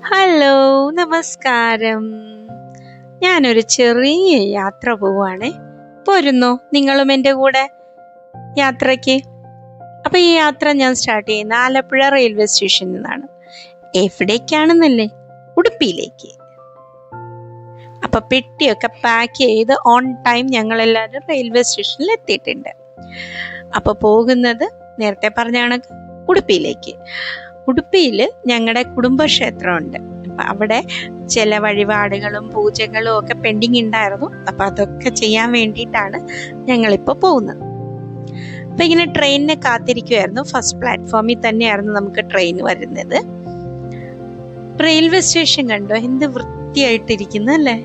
Hello, നമസ്കാരം. ഞാനൊരു ചെറിയ യാത്ര പോവാണേ. പോരുന്നോ നിങ്ങളും എൻ്റെ കൂടെ യാത്രയ്ക്ക്? അപ്പൊ ഈ യാത്ര ഞാൻ സ്റ്റാർട്ട് ചെയ്യുന്ന ആലപ്പുഴ റെയിൽവേ സ്റ്റേഷനിൽ നിന്നാണ്. എവിടേക്കാണെന്നല്ലേ? ഉടുപ്പിയിലേക്ക്. അപ്പൊ പെട്ടിയൊക്കെ പാക്ക് ചെയ്ത് ഓൺ ടൈം ഞങ്ങൾ എല്ലാവരും റെയിൽവേ സ്റ്റേഷനിൽ എത്തിയിട്ടുണ്ട്. അപ്പൊ പോകുന്നത് നേരത്തെ പറഞ്ഞ കണക്ക് ഉടുപ്പിയിലേക്ക്. ഉടുപ്പിയിൽ ഞങ്ങളുടെ കുടുംബക്ഷേത്രമുണ്ട്. അപ്പം അവിടെ ചില വഴിപാടുകളും പൂജകളും ഒക്കെ പെൻഡിങ് ഉണ്ടായിരുന്നു. അപ്പം അതൊക്കെ ചെയ്യാൻ വേണ്ടിയിട്ടാണ് ഞങ്ങളിപ്പോൾ പോകുന്നത്. അപ്പം ഇങ്ങനെ ട്രെയിനിനെ കാത്തിരിക്കുമായിരുന്നു. ഫസ്റ്റ് പ്ലാറ്റ്ഫോമിൽ തന്നെയായിരുന്നു നമുക്ക് ട്രെയിൻ വരുന്നത്. റെയിൽവേ സ്റ്റേഷൻ കണ്ടോ, എന്ത് വൃത്തിയായിട്ടിരിക്കുന്നു അല്ലേ?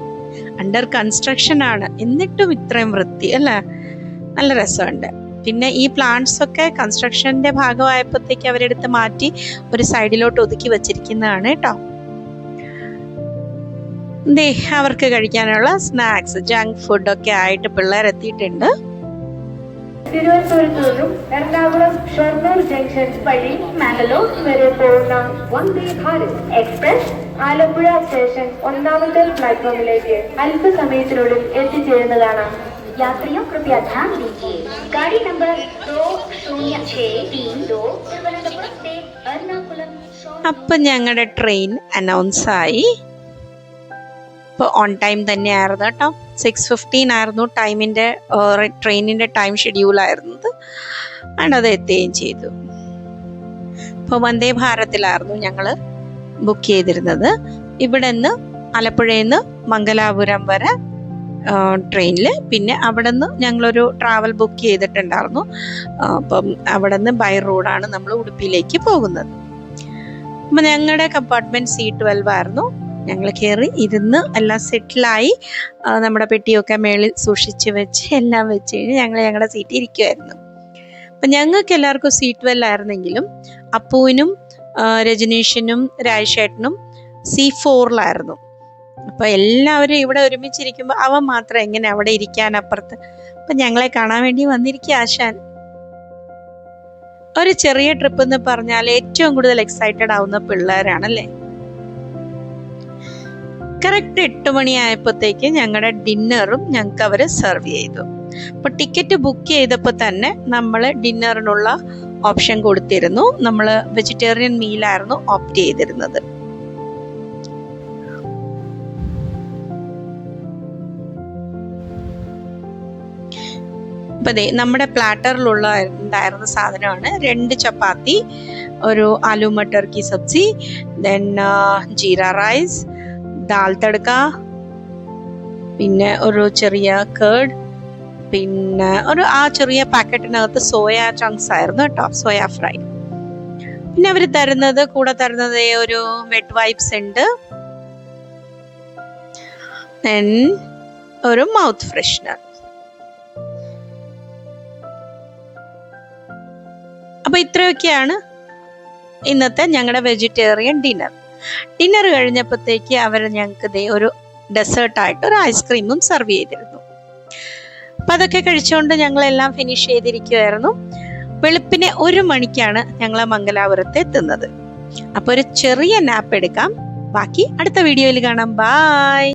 അണ്ടർ കൺസ്ട്രക്ഷൻ ആണ്, എന്നിട്ടും ഇത്രയും വൃത്തി അല്ലേ? നല്ല രസമുണ്ട്. പിന്നെ ഈ പ്ലാന്റ്സ് ഒക്കെ കൺസ്ട്രക്ഷന്റെ ഭാഗമായപ്പോഴത്തേക്ക് അവരെടുത്ത് മാറ്റി ഒരു സൈഡിലോട്ട് ഒതുക്കി വെച്ചിരിക്കുന്നതാണ് കേട്ടോ. അവർക്ക് കഴിക്കാനുള്ള സ്നാക്സ്, ജങ്ക് ഫുഡൊക്കെ ആയിട്ട് പിള്ളേർ എത്തിയിട്ടുണ്ട്. തിരുവനന്തപുരത്ത് നിന്നും എറണാകുളം ഷൊർണൂർ ജംഗ്ഷൻ വഴി മാംഗ്ലൂർ വരെ പോകുന്ന വന്ദേ ഭാരത് എക്സ്പ്രസ് ആലപ്പുഴ സ്റ്റേഷൻ ഒന്നാമത്തെ പ്ലാറ്റ്ഫോമിലേക്ക് അല്പസമയത്തിനുള്ളിൽ എത്തിച്ചേരുന്നതാണ്. यात्रियों कृपया ध्यान दीजिए, गाड़ी नंबर 206332 തിരുവനന്തപുരം से എറണാകുളം. അപ്പൊ ഞങ്ങളുടെ ട്രെയിൻ അനൗൺസ് ആയി. ഇപ്പോൾ ഓൺ ടൈം തന്നെയായിരുന്നു കേട്ടോ. 6:15 ആയിരുന്നു ട്രെയിനിന്റെ ടൈം ഷെഡ്യൂളായിരുന്നത്. അത് എത്തുകയും ചെയ്തു. ഇപ്പോൾ വന്ദേ ഭാരതിലായിരുന്നു ഞങ്ങൾ ബുക്ക് ചെയ്തിരുന്നത്. ഇവിടെ നിന്ന് ആലപ്പുഴയിൽ നിന്ന് മംഗലാപുരം വരെ ട്രെയിനിൽ. പിന്നെ അവിടെ നിന്ന് ഞങ്ങളൊരു ട്രാവൽ ബുക്ക് ചെയ്തിട്ടുണ്ടായിരുന്നു. അപ്പം അവിടെ നിന്ന് ബൈ റോഡാണ് നമ്മൾ ഉടുപ്പിയിലേക്ക് പോകുന്നത്. അപ്പം ഞങ്ങളുടെ കമ്പാർട്ട്മെന്റ് C12 ആയിരുന്നു. ഞങ്ങൾ കയറി ഇരുന്ന് എല്ലാം സെറ്റിലായി. നമ്മുടെ പെട്ടിയൊക്കെ മേളിൽ സൂക്ഷിച്ച് വെച്ച് എല്ലാം വെച്ച് കഴിഞ്ഞ് ഞങ്ങൾ ഞങ്ങളുടെ സീറ്റിൽ ഇരിക്കുമായിരുന്നു. അപ്പം ഞങ്ങൾക്ക് എല്ലാവർക്കും C12 ആയിരുന്നെങ്കിലും അപ്പുവിനും രജനീഷിനും രാജേഷേട്ടനും C4 അപ്പൊ എല്ലാവരും ഇവിടെ ഒരുമിച്ചിരിക്കുമ്പോൾ അവൻ മാത്രം എങ്ങനെ അവിടെ ഇരിക്കാൻ അപ്പുറത്ത്. അപ്പൊ ഞങ്ങളെ കാണാൻ വേണ്ടി വന്നിരിക്കുക ആശാൻ. ഒരു ചെറിയ ട്രിപ്പ് എന്ന് പറഞ്ഞാൽ ഏറ്റവും കൂടുതൽ എക്സൈറ്റഡ് ആവുന്ന പിള്ളേരാണല്ലേ. കറക്റ്റ് 8 മണിയായപ്പോഴത്തേക്ക് ഞങ്ങളുടെ ഡിന്നറും ഞങ്ങൾക്ക് അവര് സെർവ് ചെയ്തു. അപ്പൊ ടിക്കറ്റ് ബുക്ക് ചെയ്തപ്പോൾ തന്നെ നമ്മൾ ഡിന്നറിനുള്ള ഓപ്ഷൻ കൊടുത്തിരുന്നു. നമ്മൾ വെജിറ്റേറിയൻ മീലായിരുന്നു ഓപ്റ്റ് ചെയ്തിരുന്നത്. അപ്പം നമ്മുടെ പ്ലാറ്ററിലുള്ള ഉണ്ടായിരുന്ന സാധനമാണ് 2 ചപ്പാത്തി, ഒരു ആലു മട്ടർ കി സബ്സി, ദെൻ ജീര റൈസ്, ദാൽ തടുക്ക, പിന്നെ ഒരു ചെറിയ കേർഡ്, പിന്നെ ആ ചെറിയ പാക്കറ്റിനകത്ത് സോയ ചങ്ക്സ് ആയിരുന്നു കേട്ടോ, സോയ ഫ്രൈ. പിന്നെ അവർ കൂടെ തരുന്നത് ഒരു വെറ്റ് വൈപ്സ് ഉണ്ട്, ദെൻ ഒരു മൗത്ത് ഫ്രഷ്നർ. അപ്പൊ ഇത്രയൊക്കെയാണ് ഇന്നത്തെ ഞങ്ങളുടെ വെജിറ്റേറിയൻ ഡിന്നർ കഴിഞ്ഞപ്പോഴത്തേക്ക് അവർ ഞങ്ങൾക്ക് ഒരു ഡെസേർട്ടായിട്ട് ഒരു ഐസ്ക്രീമും സെർവ് ചെയ്തിരുന്നു. അപ്പൊ അതൊക്കെ കഴിച്ചുകൊണ്ട് ഞങ്ങളെല്ലാം ഫിനിഷ് ചെയ്തിരിക്കുമായിരുന്നു. വെളുപ്പിനെ 1 മണിക്കാണ് ഞങ്ങൾ മംഗലാപുരത്ത് എത്തുന്നത്. അപ്പൊ ഒരു ചെറിയ നാപ്പ് എടുക്കാം. ബാക്കി അടുത്ത വീഡിയോയിൽ കാണാം. ബൈ.